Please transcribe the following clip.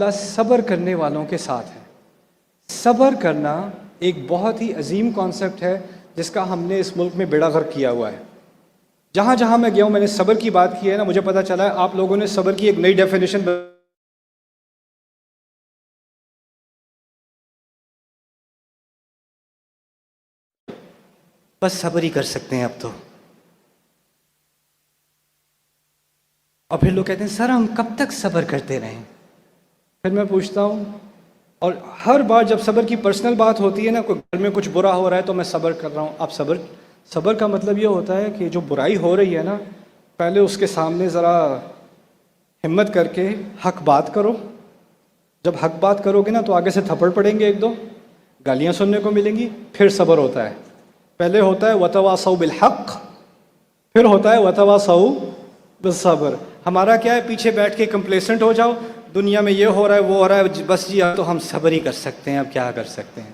اللہ صبر کرنے والوں کے ساتھ ہے۔ صبر کرنا ایک بہت ہی عظیم کانسیپٹ ہے جس کا ہم نے اس ملک میں بیڑا غرق کیا ہوا ہے۔ جہاں جہاں میں گیا ہوں، میں نے صبر کی بات کی ہے نا، مجھے پتہ چلا ہے آپ لوگوں نے صبر کی ایک نئی ڈیفینیشن بس صبر ہی کر سکتے ہیں اب تو۔ اور پھر لوگ کہتے ہیں سر ہم کب تک صبر کرتے رہیں؟ پھر میں پوچھتا ہوں، اور ہر بار جب صبر کی پرسنل بات ہوتی ہے نا، کوئی گھر میں کچھ برا ہو رہا ہے تو میں صبر کر رہا ہوں، آپ صبر کا مطلب یہ ہوتا ہے کہ جو برائی ہو رہی ہے نا، پہلے اس کے سامنے ذرا ہمت کر کے حق بات کرو۔ جب حق بات کرو گے نا تو آگے سے تھپڑ پڑیں گے، ایک دو گالیاں سننے کو ملیں گی، پھر صبر ہوتا ہے۔ پہلے ہوتا ہے وتواصوا بالحق، پھر ہوتا ہے وتواصوا بالصبر۔ ہمارا کیا ہے، پیچھے بیٹھ کے کمپلیسنٹ ہو جاؤ، دنیا میں یہ ہو رہا ہے وہ ہو رہا ہے، بس جی اب تو ہم صبر ہی کر سکتے ہیں، اب کیا کر سکتے ہیں۔